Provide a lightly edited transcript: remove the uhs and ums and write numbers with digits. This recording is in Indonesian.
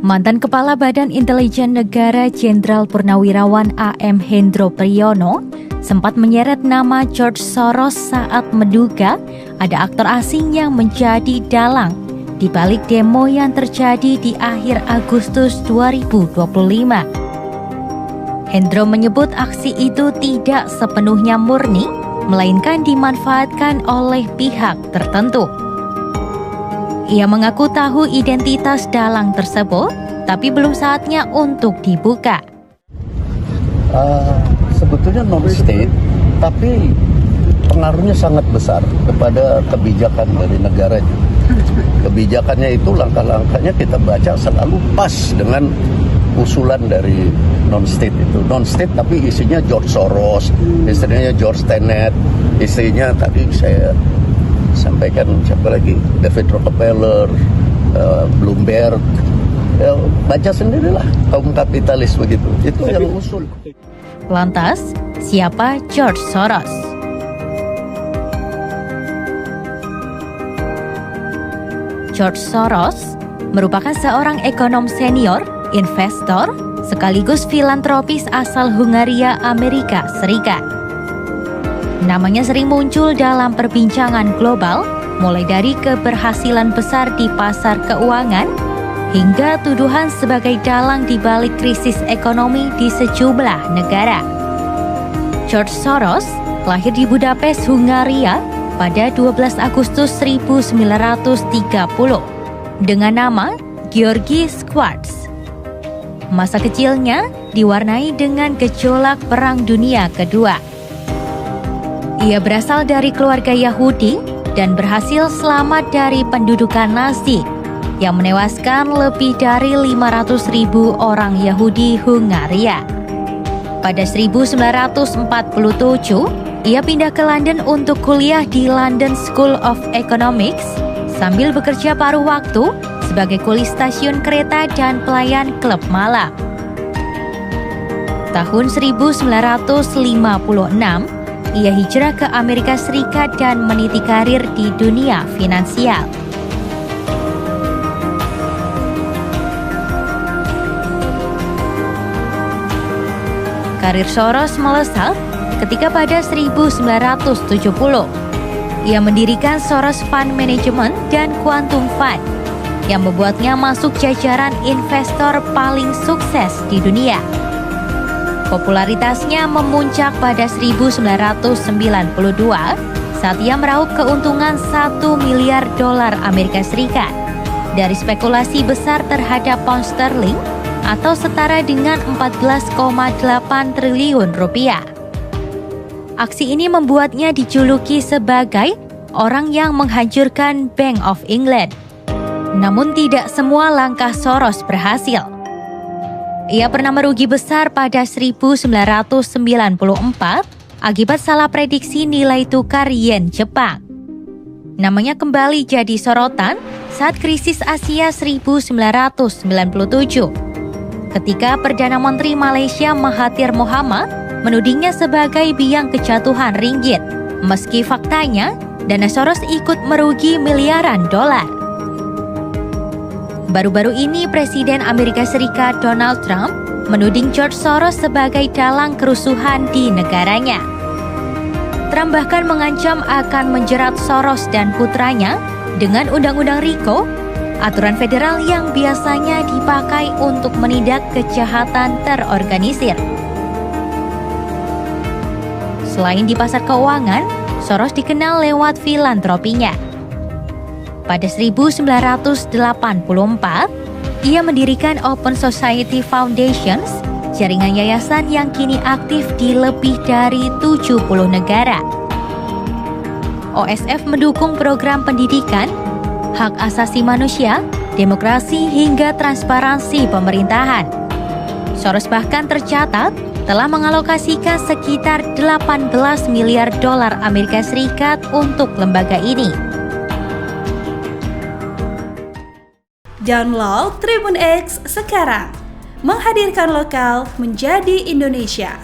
Mantan Kepala Badan Intelijen Negara Jenderal Purnawirawan A.M. Hendro Priyono sempat menyeret nama George Soros saat menduga ada aktor asing yang menjadi dalang di balik demo yang terjadi di akhir Agustus 2025. Hendro menyebut aksi itu tidak sepenuhnya murni, melainkan dimanfaatkan oleh pihak tertentu. Ia mengaku tahu identitas dalang tersebut, tapi belum saatnya untuk dibuka. Sebetulnya non-state, tapi pengaruhnya sangat besar kepada kebijakan dari negaranya. Kebijakannya itu langkah-langkahnya kita baca selalu pas dengan usulan dari non-state itu. Non-state tapi isinya George Soros, istrinya George Tenet, istrinya tadi saya sampaikan siapa lagi, David Rockefeller, Bloomberg. Ya, baca sendirilah, kaum kapitalis begitu. Itu yang usul. Lantas, siapa George Soros? George Soros merupakan seorang ekonom senior, investor, sekaligus filantropis asal Hungaria, Amerika Serikat. Namanya sering muncul dalam perbincangan global, mulai dari keberhasilan besar di pasar keuangan, hingga tuduhan sebagai dalang di balik krisis ekonomi di sejumlah negara. George Soros lahir di Budapest, Hungaria pada 12 Agustus 1930 dengan nama Georgi Schwartz. Masa kecilnya diwarnai dengan gejolak Perang Dunia Kedua. Ia berasal dari keluarga Yahudi dan berhasil selamat dari pendudukan Nazi yang menewaskan lebih dari 500.000 orang Yahudi Hungaria. Pada 1947, ia pindah ke London untuk kuliah di London School of Economics sambil bekerja paruh waktu sebagai kuli stasiun kereta dan pelayan klub malam. Tahun 1956, ia hijrah ke Amerika Serikat dan meniti karir di dunia finansial. Karir Soros melesat ketika pada 1970, ia mendirikan Soros Fund Management dan Quantum Fund yang membuatnya masuk jajaran investor paling sukses di dunia. Popularitasnya memuncak pada 1992 saat ia meraup keuntungan $1 miliar Amerika Serikat dari spekulasi besar terhadap pound sterling atau setara dengan 14,8 triliun rupiah. Aksi ini membuatnya dijuluki sebagai orang yang menghancurkan Bank of England. Namun tidak semua langkah Soros berhasil. Ia pernah merugi besar pada 1994 akibat salah prediksi nilai tukar yen Jepang. Namanya kembali jadi sorotan saat krisis Asia 1997. Ketika Perdana Menteri Malaysia Mahathir Mohamad menudingnya sebagai biang kejatuhan ringgit, meski faktanya dana Soros ikut merugi miliaran dolar. Baru-baru ini Presiden Amerika Serikat Donald Trump menuding George Soros sebagai dalang kerusuhan di negaranya. Trump bahkan mengancam akan menjerat Soros dan putranya dengan Undang-Undang RICO, aturan federal yang biasanya dipakai untuk menindak kejahatan terorganisir. Selain di pasar keuangan, Soros dikenal lewat filantropinya. Pada 1984, ia mendirikan Open Society Foundations, jaringan yayasan yang kini aktif di lebih dari 70 negara. OSF mendukung program pendidikan, hak asasi manusia, demokrasi hingga transparansi pemerintahan. Soros bahkan tercatat telah mengalokasikan sekitar 18 miliar dolar Amerika Serikat untuk lembaga ini. Download Tribun X sekarang, menghadirkan lokal menjadi Indonesia.